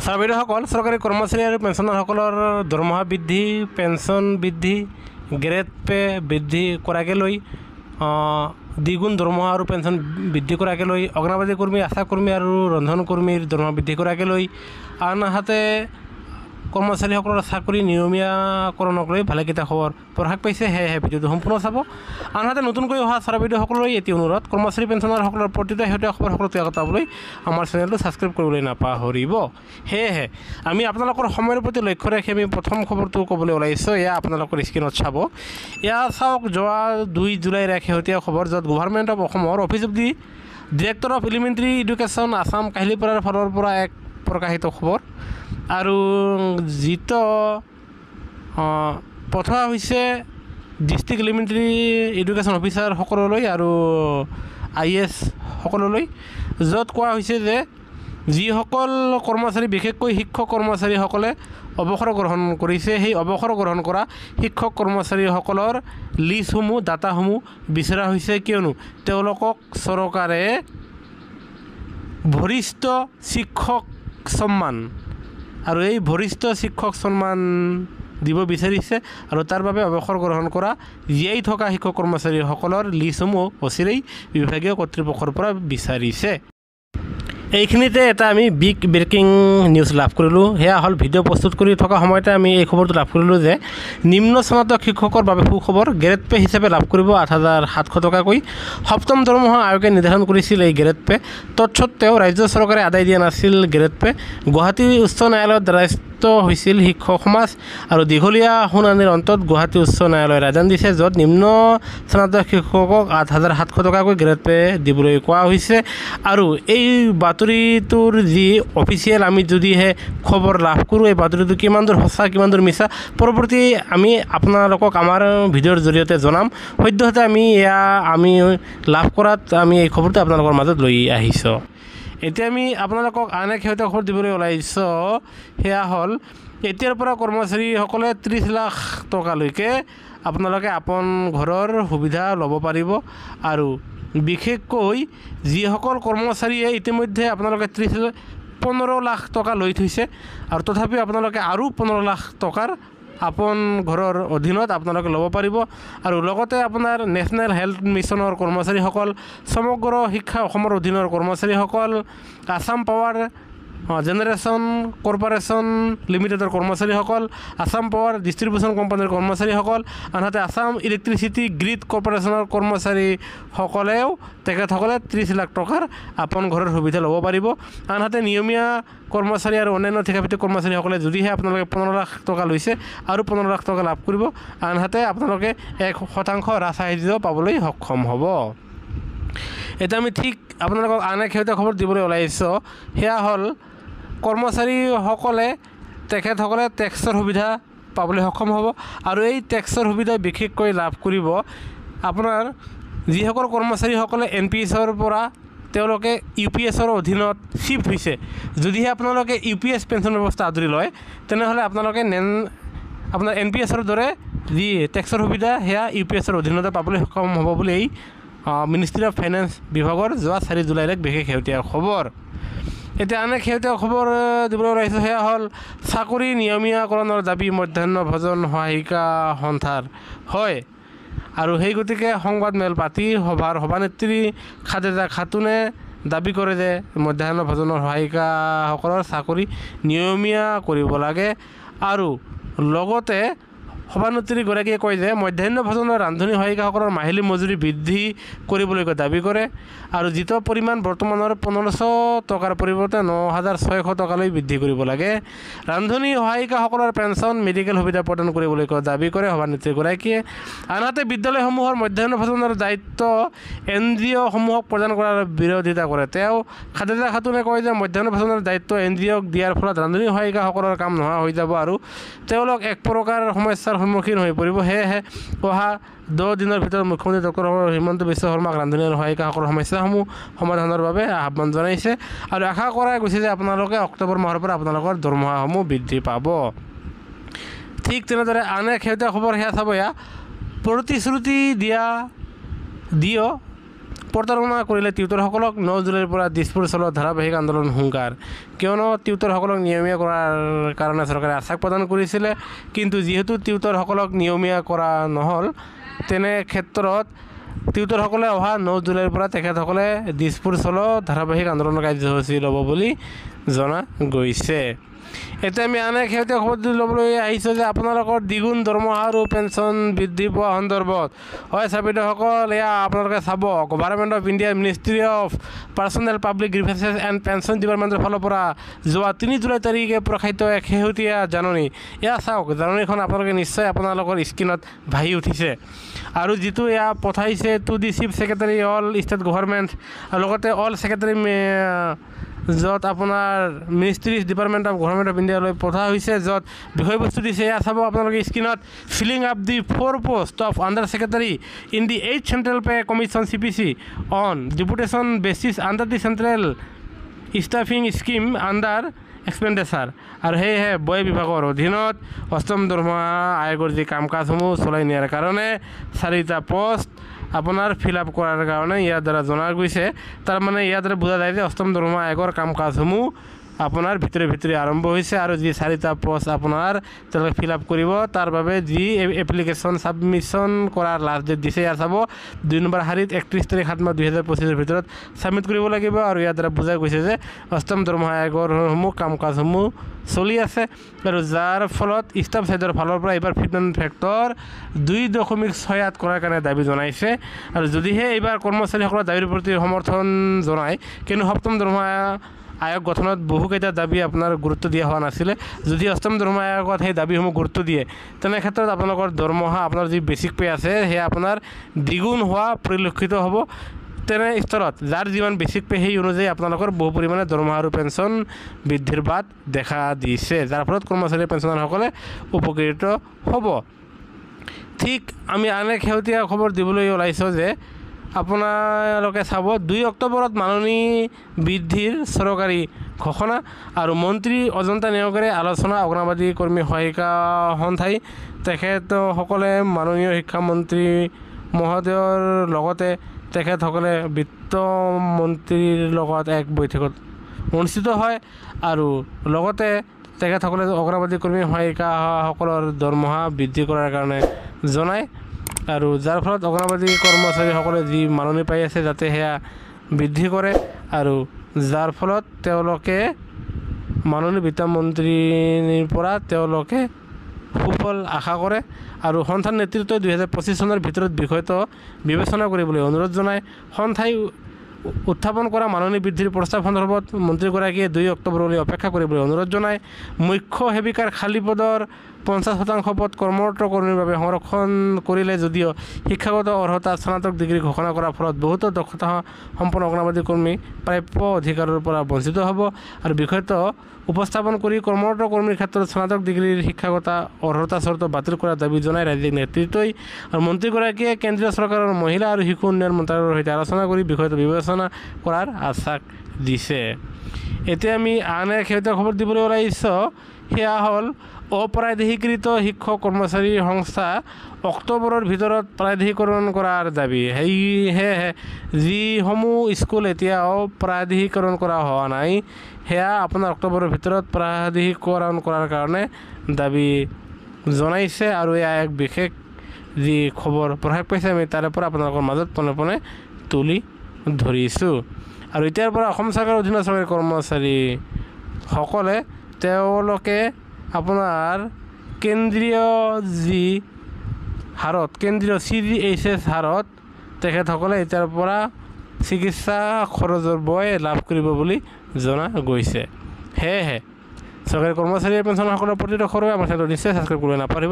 ছাৰবাইদেউসকল চৰকাৰী কৰ্মচাৰী আৰু পেঞ্চনাৰসকলৰ দৰমহা বৃদ্ধি পেঞ্চন বৃদ্ধি গ্ৰেড পে বৃদ্ধি কৰাকে লৈ দ্বিগুণ দৰমহা আৰু পেঞ্চন বৃদ্ধি কৰাকে লৈ অংগনবাড়ী কৰ্মী আশা কৰ্মী আৰু ৰন্ধন কৰ্মীৰ দৰমহা বৃদ্ধি কৰাকে লৈ আনহাতে কৰ্মচাৰীসকলৰ চাকৰি নিয়মীয়াকৰণক লৈ ভালেকেইটা খবৰ প্ৰকাশ পাইছে। সেয়েহে ভিডিঅ'টো সম্পূৰ্ণ চাব। আনহাতে নতুনকৈ অহা ছাৰবাইদেউসকললৈ এটি অনুৰোধ, কৰ্মচাৰী পেঞ্চনাৰসকলৰ প্ৰতিটো শেহতীয়া খবৰসকল তৈয়াৰ পাবলৈ আমাৰ চেনেলটো ছাবস্ক্ৰাইব কৰিবলৈ নাপাহৰিব। সেয়েহে আমি আপোনালোকৰ সময়ৰ প্ৰতি লক্ষ্য ৰাখি আমি প্ৰথম খবৰটো ক'বলৈ ওলাইছোঁ। এয়া আপোনালোকৰ স্ক্ৰীণত চাব। এয়া চাওক, যোৱা 2 জুলাইৰ এক শেহতীয়া খবৰ, য'ত গভৰ্ণমেণ্ট অফ অসমৰ office of the director of elementary education Assam কাহিলীপাৰাৰ ফালৰ পৰা এক প্ৰকাশিত খবৰ আৰু যিটো পঠোৱা হৈছে ডিষ্ট্ৰিক্ট এলিমেণ্টাৰী এডুকেশ্যন অফিচাৰ সকললৈ আৰু IAS সকললৈ, য'ত কোৱা হৈছে যে যিসকল কৰ্মচাৰী বিশেষকৈ শিক্ষক কৰ্মচাৰীসকলে অৱসৰ গ্ৰহণ কৰিছে, সেই অৱসৰ গ্ৰহণ কৰা শিক্ষক কৰ্মচাৰীসকলৰ লিষ্টসমূহ ডাটাসমূহ বিচৰা হৈছে, কিয়নো তেওঁলোকক চৰকাৰে ভৰিষ্ঠ শিক্ষক সন্মান আৰু এই ভৰিষ্ঠ শিক্ষক সন্মান দিব বিচাৰিছে আৰু তাৰ বাবে অৱসৰ গ্ৰহণ কৰা জীয়াই থকা শিক্ষক কৰ্মচাৰীসকলৰ লিষ্টসমূহ অচিৰেই বিভাগীয় কৰ্তৃপক্ষৰ পৰা বিচাৰিছে। এইখিনিতে এটা আমি বিগ ব্ৰেকিং নিউজ লাভ কৰিলোঁ। সেয়া হ'ল, ভিডিঅ' প্ৰস্তুত কৰি থকা সময়তে আমি এই খবৰটো লাভ কৰিলোঁ যে নিম্ন স্নাতক শিক্ষকৰ বাবে সুখবৰ, গ্ৰেড পে হিচাপে লাভ কৰিব 8,700 টকাকৈ। সপ্তম দৰমহা আয়োগে নিৰ্ধাৰণ কৰিছিল এই গ্ৰেড পে। তৎসত্ত্বেও ৰাজ্য চৰকাৰে আদায় দিয়া নাছিল গ্ৰেড পে। গুৱাহাটী উচ্চ ন্যায়ালয়ত দ্বাৰস্থ হৈছিল শিক্ষক সমাজ আৰু দীঘলীয়া শুনানিৰ অন্তত গুৱাহাটী উচ্চ ন্যায়ালয়ে ৰায়দান দিছে, য'ত নিম্ন স্নাতক শিক্ষকক 8,700 টকাকৈ গ্ৰেড পে দিবলৈ কোৱা হৈছে। আৰু এই বাতৰিটোৰ যি অফিচিয়েল আমি যদিহে খবৰ লাভ কৰোঁ, এই বাতৰিটো কিমান দূৰ সঁচা কিমান দূৰ মিছা পৰৱৰ্তী আমি আপোনালোকক আমাৰ ভিডিঅ'ৰ জৰিয়তে জনাম। সদ্যহতে আমি লাভ কৰাত আমি এই খবৰটো আপোনালোকৰ মাজত লৈ আহিছোঁ। এতিয়া আমি আপোনালোকক আন এক শেহতীয়া খবৰ দিবলৈ ওলাইছোঁ। সেয়া হ'ল, এতিয়াৰ পৰা কৰ্মচাৰীসকলে 30 লাখ টকালৈকে আপোনালোকে আপোন ঘৰৰ সুবিধা ল'ব পাৰিব। আৰু বিশেষকৈ যিসকল কৰ্মচাৰীয়ে ইতিমধ্যে আপোনালোকে 15 লাখ টকা লৈ থৈছে আৰু তথাপিও আপোনালোকে আৰু 15 লাখ টকাৰ আপোন ঘৰৰ অধীনত আপোনালোকে ল'ব পাৰিব। আৰু লগতে আপোনাৰ নেশ্যনেল হেল্থ মিছনৰ কৰ্মচাৰীসকল, সমগ্ৰ শিক্ষা অসমৰ অধীনৰ কৰ্মচাৰীসকল, আছাম পাৱাৰ জেনেৰেশ্যন কৰ্প'ৰেশ্যন লিমিটেডৰ কৰ্মচাৰীসকল, আছাম পাৱাৰ ডিষ্ট্ৰিবিউশ্যন কোম্পানীৰ কৰ্মচাৰীসকল, আনহাতে আছাম ইলেক্ট্ৰিচিটি গ্ৰীড কৰ্প'ৰেশ্যনৰ কৰ্মচাৰীসকলেও তেখেতসকলে 30 লাখ টকাৰ আপোন ঘৰৰ সুবিধা ল'ব পাৰিব। আনহাতে নিয়মীয়া কৰ্মচাৰী আৰু অন্যান্য ঠিকাভিত্তিক কৰ্মচাৰীসকলে যদিহে আপোনালোকে 15 লাখ টকা লৈছে আৰু 15 লাখ টকা লাভ কৰিব, আনহাতে আপোনালোকে 1% ৰাজসাহায্য পাবলৈ সক্ষম হ'ব। এতিয়া আমি ঠিক আপোনালোকক আন এক শেহতীয়া খবৰ দিবলৈ ওলাইছোঁ। সেয়া হ'ল, কৰ্মচাৰীসকলে তেখেতসকলে টেক্সৰ সুবিধা পাবলৈ সক্ষম হ'ব আৰু এই টেক্সৰ সুবিধা বিশেষকৈ লাভ কৰিব আপোনাৰ যিসকল কৰ্মচাৰীসকলে NPSৰ পৰা তেওঁলোকে UPSৰ অধীনত শ্বিফ্ট হৈছে। যদিহে আপোনালোকে UPS পেঞ্চন ব্যৱস্থা আদৰি লয়, তেনেহ'লে আপোনালোকে আপোনাৰ NPSৰ দৰে যি টেক্সৰ সুবিধা সেয়া UPSৰ অধীনতে পাবলৈ সক্ষম হ'ব বুলি এই মিনিষ্ট্ৰী অফ ফাইনেন্স বিভাগৰ যোৱা 4 জুলাইৰ এক বিশেষ শেহতীয়া খবৰ। এতিয়া আন এক শেহতীয়া খবৰ দিবলৈ ওলাইছোঁ। সেয়া হ'ল, চাকৰি নিয়মীয়াকৰণৰ দাবী মধ্যাহ্ন ভোজন সহায়িকা সন্থাৰ হয়। আৰু সেই গতিকে সংবাদমেল পাতি সভানেত্ৰী খাদিজা খাতুনে দাবী কৰে যে মধ্যাহ্ন ভোজনৰ সহায়িকাসকলৰ চাকৰি নিয়মীয়া কৰিব লাগে। আৰু লগতে সভানেত্ৰীগৰাকীয়ে কয় যে মধ্যাহ্ন ভোজনৰ ৰান্ধনী সহায়িকাসকলৰ মাহিলী মজুৰি বৃদ্ধি কৰিবলৈ দাবী কৰে আৰু যিটো পৰিমাণ বৰ্তমানৰ 1500 টকাৰ পৰিৱৰ্তে 9,600 টকালৈ বৃদ্ধি কৰিব লাগে। ৰান্ধনী সহায়িকাসকলৰ পেঞ্চন মেডিকেল সুবিধা প্ৰদান কৰিবলৈ দাবী কৰে সভানেত্ৰীগৰাকীয়ে। আনহাতে বিদ্যালয়সমূহৰ মধ্যাহ্ন ভোজনৰ দায়িত্ব NGOসমূহক প্ৰদান কৰাৰ বিৰোধিতা কৰে তেওঁ। খাদিজা খাতুনে কয় যে মধ্যাহ্ন ভোজনৰ দায়িত্ব NGOক দিয়াৰ ফলত ৰান্ধনী সহায়িকাসকলৰ কাম নোহোৱা হৈ যাব আৰু তেওঁলোক এক প্ৰকাৰ সমস্যাৰ সন্মুখীন হৈ পৰিব। সেয়েহে অহা 10 দিনৰ ভিতৰত মুখ্যমন্ত্ৰী ডক্টৰ হিমন্ত বিশ্ব শৰ্মাক ৰান্ধনী আৰু সহায়িকাসকলৰ সমস্যাসমূহ সমাধানৰ বাবে আহ্বান জনাইছে আৰু আশা কৰা গৈছে যে আপোনালোকে অক্টোবৰ মাহৰ পৰা আপোনালোকৰ দৰমহাসমূহ বৃদ্ধি পাব। ঠিক তেনেদৰে আন এক শেহতীয়া খবৰ সেয়া চাব। প্ৰতিশ্ৰুতি দিয় প্ৰতাৰণা কৰিলে টিউটৰসকলক 9 জুলাইৰ পৰা দিছপুৰ চলোৱা ধাৰাবাহিক আন্দোলন হুংকাৰ কিয়নো টিউটৰসকলক নিয়মীয়া কৰাৰ কাৰণে চৰকাৰে আশ্বাস প্ৰদান কৰিছিলে কিন্তু যিহেতু টিউটৰসকলক নিয়মীয়া কৰা নহ'ল তেনে ক্ষেত্ৰত টিউটৰসকলে অহা 9 জুলাইৰ পৰা তেখেতসকলে দিছপুৰ চলো ধাৰাবাহিক আন্দোলনৰ কাৰ্যসূচী ল'ব বুলি জনা গৈছে এতিয়া আমি আন এক শেহতীয়া খবৰ ল'বলৈ আহিছোঁ যে আপোনালোকৰ দ্বিগুণ দৰমহা আৰু পেঞ্চন বৃদ্ধি পোৱা সন্দৰ্ভত হয় চাবিদসকল এয়া আপোনালোকে চাব গভাৰ্ণমেণ্ট অফ ইণ্ডিয়াৰ ministry of personnel public grievances and pension ডিপাৰ্টমেণ্টৰ ফালৰ পৰা যোৱা 3 জুলাই তাৰিখে প্ৰকাশিত এক শেহতীয়া জাননী এয়া চাওক জাননীখন আপোনালোকে নিশ্চয় আপোনালোকৰ স্ক্ৰীণত ভাহি উঠিছে আৰু যিটো এয়া পঠাইছে to the chief secretary all state government আৰু লগতে অল ছেক্ৰেটাৰী য'ত আপোনাৰ ministry department of government of ইণ্ডিয়ালৈ পঠোৱা হৈছে য'ত বিষয়বস্তু দিছে এয়া চাব আপোনালোকে স্ক্ৰীণত filling up the 4 post of under secretary in the 8th central pay commission CPC on deputation basis under the central staffing scheme under expenditure আৰু সেয়েহে বয় বিভাগৰ অধীনত অষ্টম দৰমহা আয়োগৰ যি কাম কাজসমূহ চলাই নিয়াৰ কাৰণে 4টা পোষ্ট আপোনাৰ ফিল আপ কৰাৰ কাৰণে ইয়াৰ দ্বাৰা জনা গৈছে তাৰমানে ইয়াৰ দ্বাৰা বুজা যায় যে অষ্টম দৰমহা আয়োগৰ কাম কাজসমূহ আপোনাৰ ভিতৰে আৰম্ভ হৈছে আৰু যি 4টা পোষ্ট আপোনাৰ তেওঁলোকে ফিল আপ কৰিব তাৰ বাবে যি এপ্লিকেশ্যন ছাবমিশ্যন কৰাৰ লাষ্ট ডেট দিছে ইয়াৰ চাব 2 নম্বৰ শাৰীত 31 তাৰিখ 7 মাহ 2025 ভিতৰত ছাবমিট কৰিব লাগিব আৰু ইয়াৰ দ্বাৰা বুজা গৈছে যে অষ্টম দৰমহা আয়োগৰসমূহ কাম কাজসমূহ চলি আছে আৰু যাৰ ফলত ষ্টাফ ছাইডৰ ফালৰ পৰা এইবাৰ ফিটমেণ্ট ফেক্টৰ 2.68 কৰাৰ কাৰণে দাবী জনাইছে আৰু যদিহে এইবাৰ কৰ্মচাৰীসকলৰ দাবীৰ প্ৰতি সমৰ্থন জনায় কিন্তু সপ্তম দৰমহা আয়োগ গঠনত বহুকেইটা দাবী আপোনাৰ গুৰুত্ব দিয়া হোৱা নাছিলে যদি অষ্টম দৰমহা আয়োগত সেই দাবীসমূহ গুৰুত্ব দিয়ে তেনে ক্ষেত্ৰত আপোনালোকৰ দৰমহা আপোনাৰ যি বেচিক পে আছে সেয়া আপোনাৰ দ্বিগুণ হোৱা পৰিলক্ষিত হ'ব তেনে স্তৰত যাৰ যিমান বেচিক পে সেই অনুযায়ী আপোনালোকৰ বহু পৰিমাণে দৰমহা আৰু পেঞ্চন বৃদ্ধিৰ বাট দেখা দিছে যাৰ ফলত কৰ্মচাৰী পেঞ্চনাৰসকলে উপকৃত হ'ব ঠিক আমি আন এক শেহতীয়া খবৰ দিবলৈ ওলাইছোঁ যে আপোনালোকে চাব 2 অক্টোবৰত মাননী বৃদ্ধিৰ চৰকাৰী ঘোষণা আৰু মন্ত্ৰী অজন্তা নিয়োগেৰে আলোচনা অগ্ৰবাদী কৰ্মী সহায়িকা সন্থাই তেখেতসকলে মাননীয় শিক্ষামন্ত্ৰী মহোদয়ৰ লগতে তেখেতসকলে বিত্তমন্ত্ৰীৰ লগত এক বৈঠকত অনুষ্ঠিত হয় আৰু লগতে তেখেতসকলে অগ্ৰবাদী কৰ্মী সহায়িকাসকলৰ দৰমহা বৃদ্ধি কৰাৰ কাৰণে জনায় আৰু যাৰ ফলত অগ্ৰবাদী কৰ্মচাৰীসকলে যি মাননি পাই আছে যাতে সেয়া বৃদ্ধি কৰে আৰু যাৰ ফলত তেওঁলোকে মাননীয় বিত্তমন্ত্ৰীৰ পৰা তেওঁলোকে সুফল আশা কৰে আৰু সন্থাৰ নেতৃত্বই 2025 চনৰ ভিতৰত বিষয়টো বিবেচনা কৰিবলৈ অনুৰোধ জনায় সন্থাই উত্থাপন কৰা মাননী বৃদ্ধিৰ প্ৰস্তাৱ সন্দৰ্ভত মন্ত্ৰীগৰাকীয়ে 2 অক্টোবৰলৈ অপেক্ষা কৰিবলৈ অনুৰোধ জনায় মুখ্য সেৱিকাৰ খালী পদৰ 50% পদ কৰ্মৰত কৰ্মীৰ বাবে সংৰক্ষণ কৰিলে যদিও শিক্ষাগত অৰ্হতা স্নাতক ডিগ্ৰী ঘোষণা কৰাৰ ফলত বহুতো দক্ষতা সম্পন্ন অগ্ৰবাদী কৰ্মী প্ৰাপ্য অধিকাৰৰ পৰা বঞ্চিত হ'ব আৰু বিষয়টো উপস্থাপন কৰি কৰ্মৰত কৰ্মীৰ ক্ষেত্ৰত স্নাতক ডিগ্ৰীৰ শিক্ষাগত অৰ্হতা চৰ্ত বাতিল কৰাৰ দাবী জনাই ৰাজ্যিক নেতৃত্বই আৰু মন্ত্ৰীগৰাকীয়ে কেন্দ্ৰীয় চৰকাৰৰ মহিলা আৰু শিশু উন্নয়ন মন্ত্ৰালয়ৰ সৈতে আলোচনা কৰি বিষয়টো বিবেচনা কৰাৰ আশ্বাস দিছে এতিয়া আমি আন এক শেহতীয়া খবৰ দিবলৈ ওলাইছোঁ সেয়া হ'ল অপ্ৰাদেশিকৃত শিক্ষক কৰ্মচাৰী সংস্থা অক্টোবৰৰ ভিতৰত প্ৰাদেশিকৰণ কৰাৰ দাবী সেয়েহে যিসমূহ স্কুল এতিয়াও প্ৰাদেশিকৰণ কৰা হোৱা নাই সেয়া আপোনাৰ অক্টোবৰৰ ভিতৰত প্ৰাদেশিকৰণ কৰাৰ কাৰণে দাবী জনাইছে আৰু এয়া এক বিশেষ যি খবৰ প্ৰকাশ পাইছে আমি তাৰে পৰা আপোনালোকৰ মাজত পোনে পোনে তুলি ধৰিছোঁ আৰু এতিয়াৰ পৰা অসম চৰকাৰৰ অধীনৰ চৰকাৰী কৰ্মচাৰীসকলে তেওঁলোকে আপোনাৰ কেন্দ্ৰীয় যি হাৰত কেন্দ্ৰীয় CGHS হাৰত তেখেতসকলে এতিয়াৰ পৰা চিকিৎসা খৰচৰ বয় লাভ কৰিব বুলি জনা গৈছে সেয়েহে চৰকাৰী কৰ্মচাৰী পেঞ্চনাৰসকলৰ প্ৰতিটো খৰচ আমাৰ চেনেলটো নিশ্চয় ছাবস্ক্ৰাইব কৰিব নাপাহৰিব।